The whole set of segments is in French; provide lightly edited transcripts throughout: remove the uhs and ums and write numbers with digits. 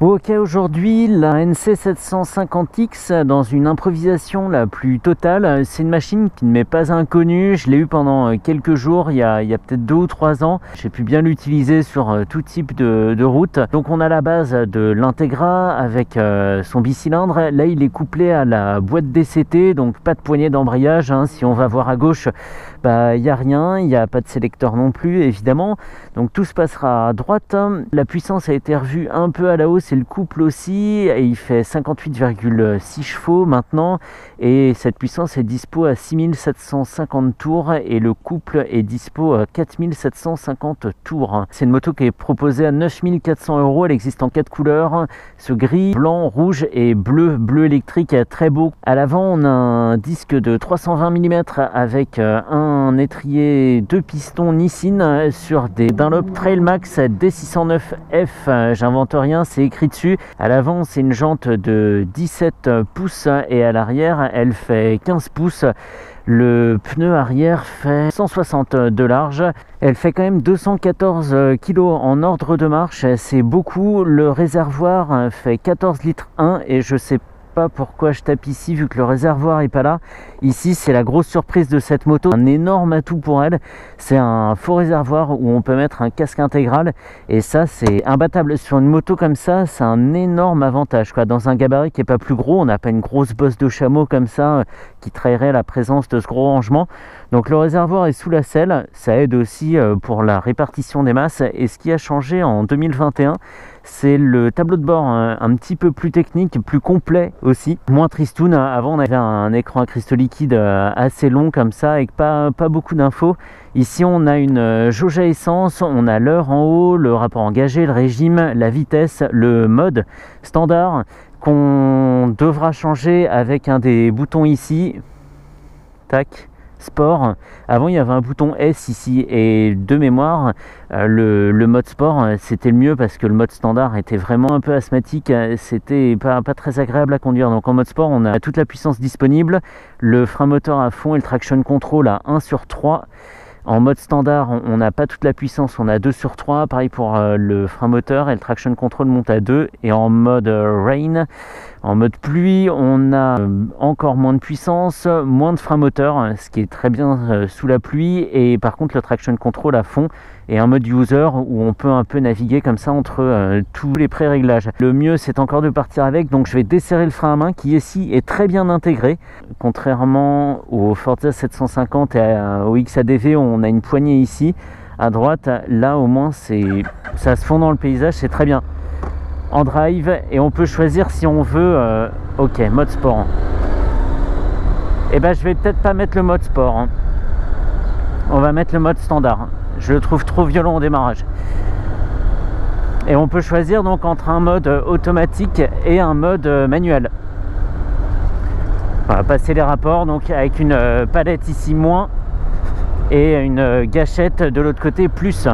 Ok, aujourd'hui la NC750X dans une improvisation la plus totale. C'est une machine qui ne m'est pas inconnue, je l'ai eue pendant quelques jours, il y a peut-être 2 ou 3 ans. J'ai pu bien l'utiliser sur tout type de route. Donc on a la base de l'Integra avec son bicylindre. Là il est couplé à la boîte DCT, donc pas de poignée d'embrayage, hein. Si on va voir à gauche, il n'y a rien, il n'y a pas de sélecteur non plus évidemment. Donc tout se passera à droite. La puissance a été revue un peu à la hausse et le couple aussi, et il fait 58,6 chevaux maintenant, et cette puissance est dispo à 6750 tours et le couple est dispo à 4750 tours. C'est une moto qui est proposée à 9400 €, elle existe en 4 couleurs, ce gris, blanc, rouge et bleu électrique, très beau. À l'avant on a un disque de 320 mm avec un étrier 2 pistons Nissin sur des Dunlop Trailmax D609F, j'invente rien, c'est écrit dessus. À l'avant c'est une jante de 17 pouces et à l'arrière elle fait 15 pouces. Le pneu arrière fait 160 de large. Elle fait quand même 214 kg en ordre de marche, c'est beaucoup. Le réservoir fait 14 litres 1 et je sais pas pourquoi je tape ici vu que le réservoir est pas là. Ici c'est la grosse surprise de cette moto, un énorme atout pour elle, c'est un faux réservoir où on peut mettre un casque intégral et ça c'est imbattable sur une moto comme ça, c'est un énorme avantage quoi. Dans un gabarit qui est pas plus gros, on n'a pas une grosse bosse de chameau comme ça qui trahirait la présence de ce gros rangement. Donc le réservoir est sous la selle, ça aide aussi pour la répartition des masses. Et ce qui a changé en 2021, c'est le tableau de bord un petit peu plus technique, plus complet aussi, moins tristoun. Avant on avait un écran à cristaux liquides assez long comme ça avec pas beaucoup d'infos. Ici on a une jauge à essence, on a l'heure en haut, le rapport engagé, le régime, la vitesse, le mode standard qu'on devra changer avec un des boutons ici. Tac. Sport. Avant il y avait un bouton S ici et de mémoire le mode sport c'était le mieux parce que le mode standard était vraiment un peu asthmatique, c'était pas très agréable à conduire. Donc en mode sport on a toute la puissance disponible, le frein moteur à fond et le traction control à 1/3. En mode standard, on n'a pas toute la puissance, on a 2/3, pareil pour le frein moteur et le traction control monte à 2. Et en mode rain, en mode pluie, on a encore moins de puissance, moins de frein moteur, ce qui est très bien sous la pluie. Et par contre le traction control à fond et un mode user où on peut un peu naviguer comme ça entre tous les pré-réglages. Le mieux c'est encore de partir avec, donc je vais desserrer le frein à main qui ici est très bien intégré. Contrairement au Forza 750 et au XADV, on a une poignée ici à droite. Là au moins ça se fond dans le paysage, c'est très bien. En drive, et on peut choisir si on veut ok, mode sport. Et je vais peut-être pas mettre le mode sport, hein. On va mettre le mode standard, je le trouve trop violent au démarrage. Et on peut choisir donc entre un mode automatique et un mode manuel. On va passer les rapports donc avec une palette ici moins et une gâchette de l'autre côté plus.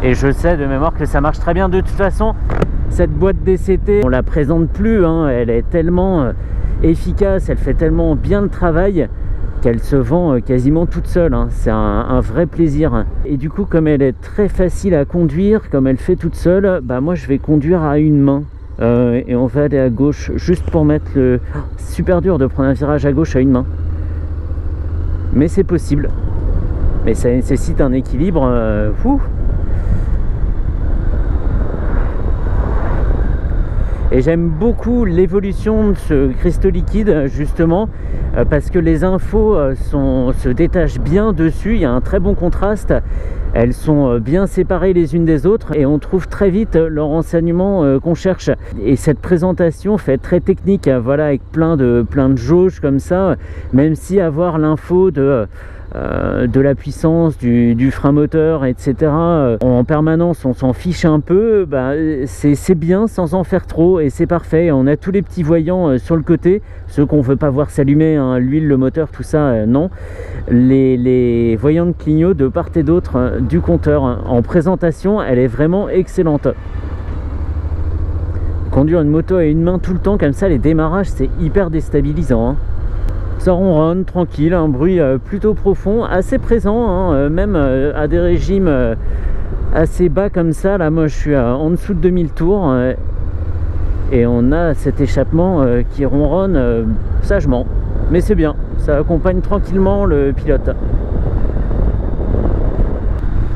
Et je sais de mémoire que ça marche très bien. De toute façon cette boîte DCT on la présente plus, hein. Elle est tellement efficace, elle fait tellement bien le travail qu'elle se vend quasiment toute seule, hein. C'est un vrai plaisir. Et du coup comme elle est très facile à conduire, comme elle fait toute seule, moi je vais conduire à une main. Et on va aller à gauche juste pour mettre le... C'est super dur de prendre un virage à gauche à une main, mais c'est possible, mais ça nécessite un équilibre fou. Et j'aime beaucoup l'évolution de ce cristaux liquide justement parce que les infos se détachent bien dessus, il y a un très bon contraste, elles sont bien séparées les unes des autres et on trouve très vite le renseignement qu'on cherche. Et cette présentation fait très technique, voilà, avec plein de jauges comme ça, même si avoir l'info de la puissance du frein moteur etc en permanence on s'en fiche un peu, c'est bien sans en faire trop et c'est parfait. On a tous les petits voyants sur le côté, ceux qu'on veut pas voir s'allumer, hein, l'huile, le moteur, tout ça non. Les voyants de clignot de part et d'autre du compteur. En présentation elle est vraiment excellente. Conduire une moto à une main tout le temps comme ça, les démarrages c'est hyper déstabilisant, hein. Ça ronronne tranquille, un bruit plutôt profond, assez présent, hein, même à des régimes assez bas comme ça. Là moi je suis en dessous de 2000 tours et on a cet échappement qui ronronne sagement. Mais c'est bien, ça accompagne tranquillement le pilote.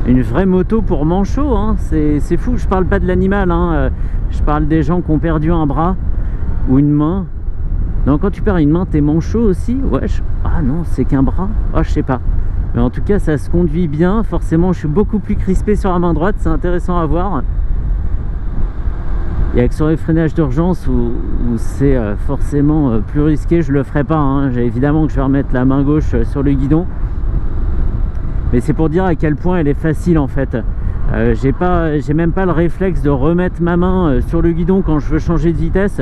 Une vraie moto pour manchot, hein. C'est fou. Je parle pas de l'animal, hein. Je parle des gens qui ont perdu un bras ou une main. Non, quand tu perds une main, t'es manchot aussi? Ouais. Ah non, c'est qu'un bras. Ah, je sais pas. Mais en tout cas, ça se conduit bien. Forcément, je suis beaucoup plus crispé sur la main droite. C'est intéressant à voir. Il y a que sur les freinages d'urgence où c'est forcément plus risqué. Je le ferai pas, hein. Évidemment que je vais remettre la main gauche sur le guidon. Mais c'est pour dire à quel point elle est facile en fait. J'ai même pas le réflexe de remettre ma main sur le guidon quand je veux changer de vitesse.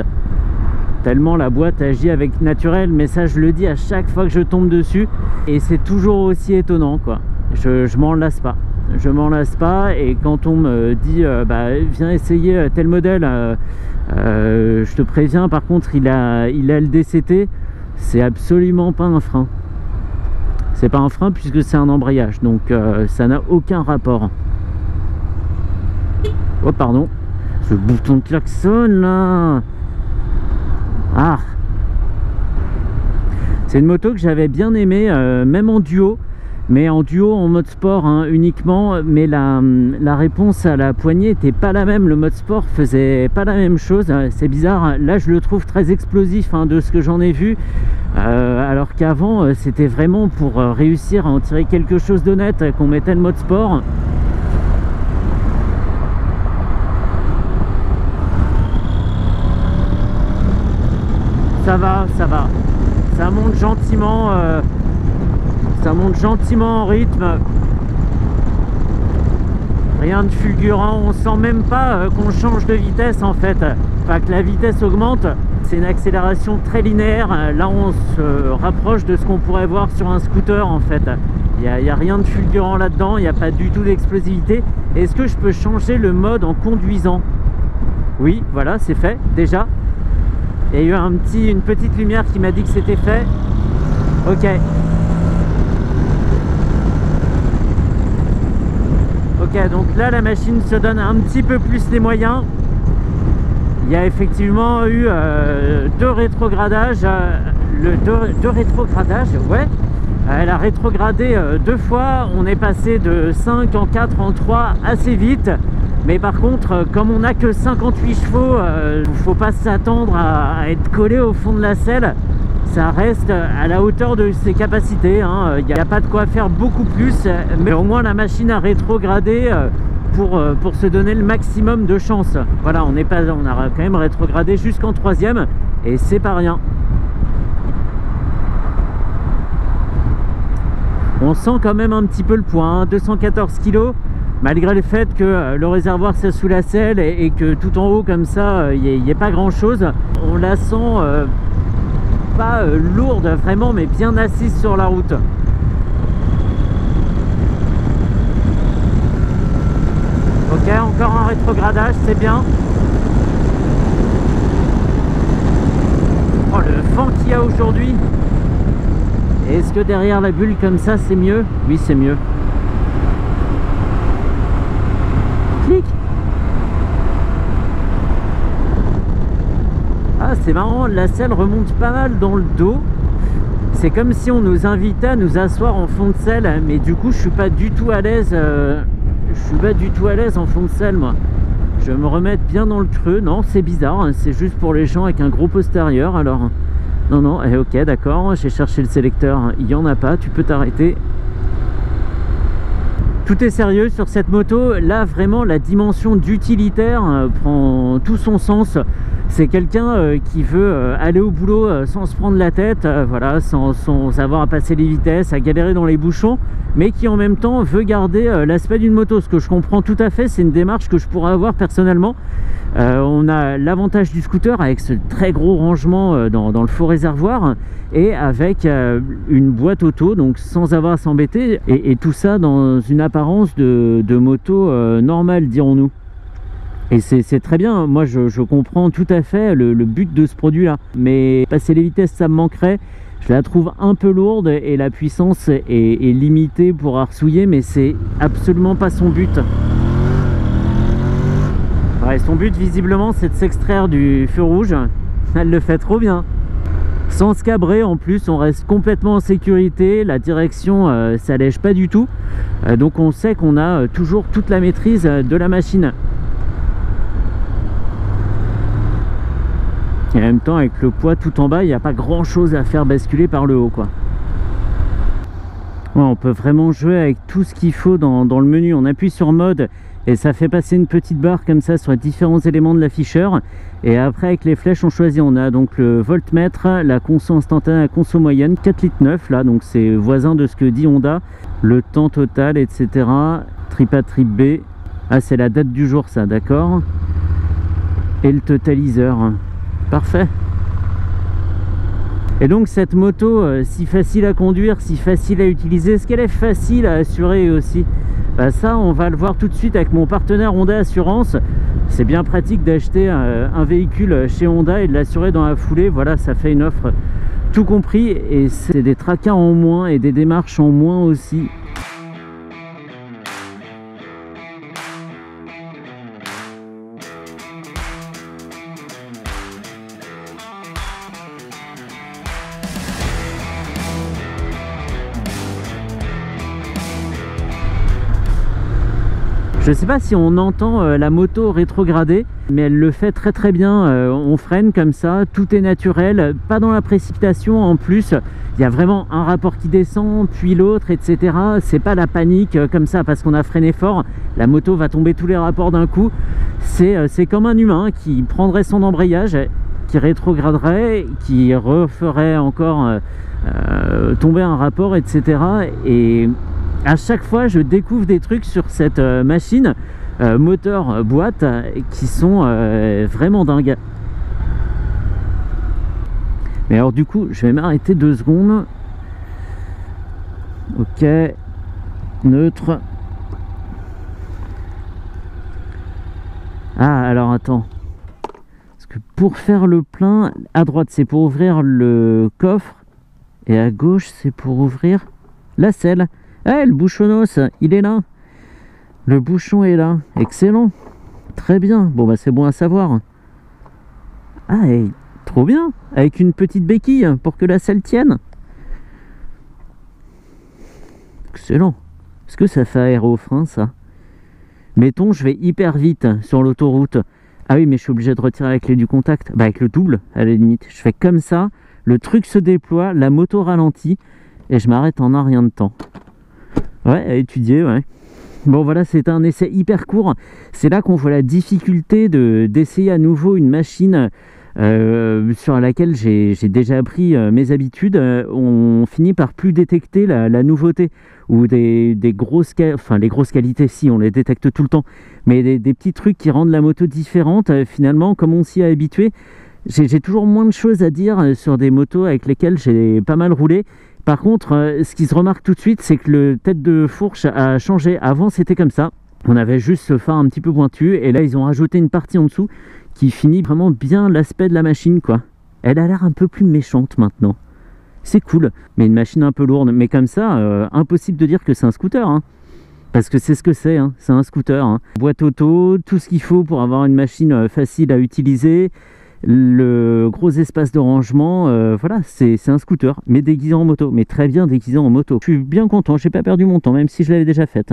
Tellement la boîte agit avec naturel, mais ça je le dis à chaque fois que je tombe dessus. Et c'est toujours aussi étonnant quoi. Je m'en lasse pas. Je m'en lasse pas, et quand on me dit bah, viens essayer tel modèle, je te préviens par contre il a le DCT, c'est absolument pas un frein. C'est pas un frein puisque c'est un embrayage, donc ça n'a aucun rapport. Oh pardon, ce bouton de klaxon là. Ah, c'est une moto que j'avais bien aimée, même en duo. Mais en duo, en mode sport hein, uniquement, mais la réponse à la poignée n'était pas la même. Le mode sport faisait pas la même chose, c'est bizarre. Là je le trouve très explosif hein, de ce que j'en ai vu, alors qu'avant c'était vraiment pour réussir à en tirer quelque chose d'honnête qu'on mettait le mode sport. Ça va, ça monte gentiment. Ça monte gentiment en rythme, rien de fulgurant, on sent même pas qu'on change de vitesse en fait, enfin que la vitesse augmente. C'est une accélération très linéaire, là on se rapproche de ce qu'on pourrait voir sur un scooter en fait. Il n'y a rien de fulgurant là-dedans, il n'y a pas du tout d'explosivité. Est-ce que je peux changer le mode en conduisant? Oui, voilà, c'est fait déjà. Il y a eu une petite lumière qui m'a dit que c'était fait. Ok. Ok, donc là la machine se donne un petit peu plus les moyens. Il y a effectivement eu deux rétrogradages. Deux rétrogradages, ouais. Elle a rétrogradé deux fois. On est passé de 5 en 4 en 3 assez vite. Mais par contre, comme on n'a que 58 chevaux, faut pas s'attendre à être collé au fond de la selle. Ça reste à la hauteur de ses capacités, hein. Il n'y a pas de quoi faire beaucoup plus, mais au moins la machine a rétrogradé pour se donner le maximum de chance. Voilà, on a quand même rétrogradé jusqu'en 3e et c'est pas rien. On sent quand même un petit peu le poids, hein, 214 kg, malgré le fait que le réservoir c'est sous la selle et que tout en haut comme ça, il n'y ait pas grand chose. On la sent pas lourde vraiment, mais bien assise sur la route. Ok, encore un rétrogradage, c'est bien. Oh, le vent qu'il y a aujourd'hui. Est-ce que derrière la bulle comme ça c'est mieux? Oui, c'est mieux. Clic. Ah, c'est marrant, la selle remonte pas mal dans le dos. C'est comme si on nous invitait à nous asseoir en fond de selle, mais du coup je suis pas du tout à l'aise. Je suis pas du tout à l'aise en fond de selle moi. Je vais me remettre bien dans le creux. Non, c'est bizarre, hein. C'est juste pour les gens avec un gros postérieur alors. Non, non, ok, d'accord, j'ai cherché le sélecteur, il n'y en a pas, tu peux t'arrêter. Tout est sérieux sur cette moto. Là, vraiment, la dimension d'utilitaire prend tout son sens. C'est quelqu'un qui veut aller au boulot sans se prendre la tête, voilà, sans avoir à passer les vitesses, à galérer dans les bouchons, mais qui en même temps veut garder l'aspect d'une moto. Ce que je comprends tout à fait, c'est une démarche que je pourrais avoir personnellement. On a l'avantage du scooter avec ce très gros rangement dans le faux réservoir et avec une boîte auto, donc sans avoir à s'embêter, et tout ça dans une apparence de moto normale, dirons-nous. Et c'est très bien, moi je comprends tout à fait le but de ce produit là, mais passer les vitesses ça me manquerait. Je la trouve un peu lourde et la puissance est limitée pour arsouiller, mais c'est absolument pas son but. Ouais, Ouais, son but visiblement c'est de s'extraire du feu rouge. Elle le fait trop bien. Sans se cabrer en plus, on reste complètement en sécurité. La direction s'allège pas du tout. Donc on sait qu'on a toujours toute la maîtrise de la machine. Et en même temps avec le poids tout en bas, il n'y a pas grand chose à faire basculer par le haut quoi. Ouais, on peut vraiment jouer avec tout ce qu'il faut dans le menu. On appuie sur mode et ça fait passer une petite barre comme ça sur les différents éléments de l'afficheur. Et après avec les flèches on choisit, on a donc le voltmètre, la conso instantanée, la conso moyenne, 4,9 litres là, donc c'est voisin de ce que dit Honda, le temps total, etc. Trip A, trip B, ah c'est la date du jour ça, d'accord. Et le totaliseur, parfait. Et donc cette moto, si facile à conduire, si facile à utiliser, est-ce qu'elle est facile à assurer aussi? Bah ça on va le voir tout de suite avec mon partenaire Honda Assurance. C'est bien pratique d'acheter un véhicule chez Honda et de l'assurer dans la foulée. Voilà, ça fait une offre tout compris et c'est des tracas en moins et des démarches en moins aussi. Je sais pas si on entend la moto rétrograder, mais elle le fait très très bien. On freine comme ça, tout est naturel, pas dans la précipitation. En plus, il y a vraiment un rapport qui descend, puis l'autre, etc. C'est pas la panique comme ça parce qu'on a freiné fort. La moto va tomber tous les rapports d'un coup. C'est comme un humain qui prendrait son embrayage, qui rétrograderait, qui referait encore tomber un rapport, etc. Et à chaque fois je découvre des trucs sur cette machine moteur boîte qui sont vraiment dingues. Mais alors du coup je vais m'arrêter 2 secondes. Ok, neutre. Ah alors attends, parce que pour faire le plein, à droite c'est pour ouvrir le coffre et à gauche c'est pour ouvrir la selle. Ah, le bouchonnos, il est là. Le bouchon est là. Excellent. Très bien. Bon, bah c'est bon à savoir. Ah, et trop bien. Avec une petite béquille pour que la selle tienne. Excellent. Est-ce que ça fait aérofrein, ça? Mettons, je vais hyper vite sur l'autoroute. Ah oui, mais je suis obligé de retirer la clé du contact. Bah, avec le double, à la limite. Je fais comme ça. Le truc se déploie, la moto ralentit. Et je m'arrête en un rien de temps. Ouais, à étudier, ouais. Bon voilà, c'est un essai hyper court. C'est là qu'on voit la difficulté d'essayer à nouveau une machine sur laquelle j'ai déjà appris mes habitudes. On finit par plus détecter la nouveauté ou des grosses enfin les grosses qualités, si on les détecte tout le temps, mais des petits trucs qui rendent la moto différente. Finalement, comme on s'y est habitué, j'ai toujours moins de choses à dire sur des motos avec lesquelles j'ai pas mal roulé. Par contre, ce qui se remarque tout de suite, c'est que le tête de fourche a changé. Avant, c'était comme ça. On avait juste ce phare un petit peu pointu. Et là, ils ont rajouté une partie en dessous qui finit vraiment bien l'aspect de la machine, quoi. Elle a l'air un peu plus méchante maintenant. C'est cool, mais une machine un peu lourde. Mais comme ça, impossible de dire que c'est un scooter, hein. Parce que c'est ce que c'est, hein. C'est un scooter, hein. Boîte auto, tout ce qu'il faut pour avoir une machine facile à utiliser. Le gros espace de rangement, voilà, c'est un scooter, mais déguisé en moto, mais très bien déguisé en moto. Je suis bien content, j'ai pas perdu mon temps, même si je l'avais déjà faite.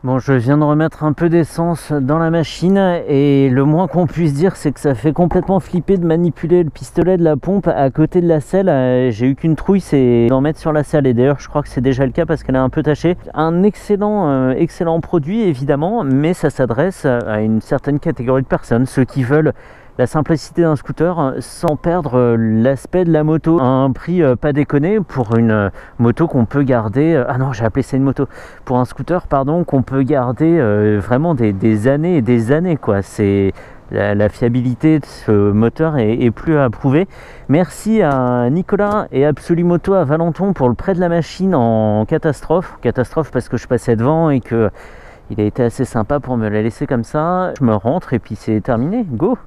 Bon, je viens de remettre un peu d'essence dans la machine et le moins qu'on puisse dire, c'est que ça fait complètement flipper de manipuler le pistolet de la pompe à côté de la selle. J'ai eu qu'une trouille, c'est d'en mettre sur la selle et d'ailleurs je crois que c'est déjà le cas parce qu'elle est un peu tachée. Un excellent produit évidemment, mais ça s'adresse à une certaine catégorie de personnes, ceux qui veulent la simplicité d'un scooter sans perdre l'aspect de la moto à un prix pas déconné pour une moto qu'on peut garder, ah non j'ai appelé ça une moto, pour un scooter pardon, qu'on peut garder vraiment des années et des années quoi. C'est la fiabilité de ce moteur est plus à prouver. Merci à Nicolas et Absolumoto à Valenton pour le prêt de la machine en catastrophe parce que je passais devant et que il a été assez sympa pour me la laisser comme ça. Je me rentre et puis c'est terminé, go.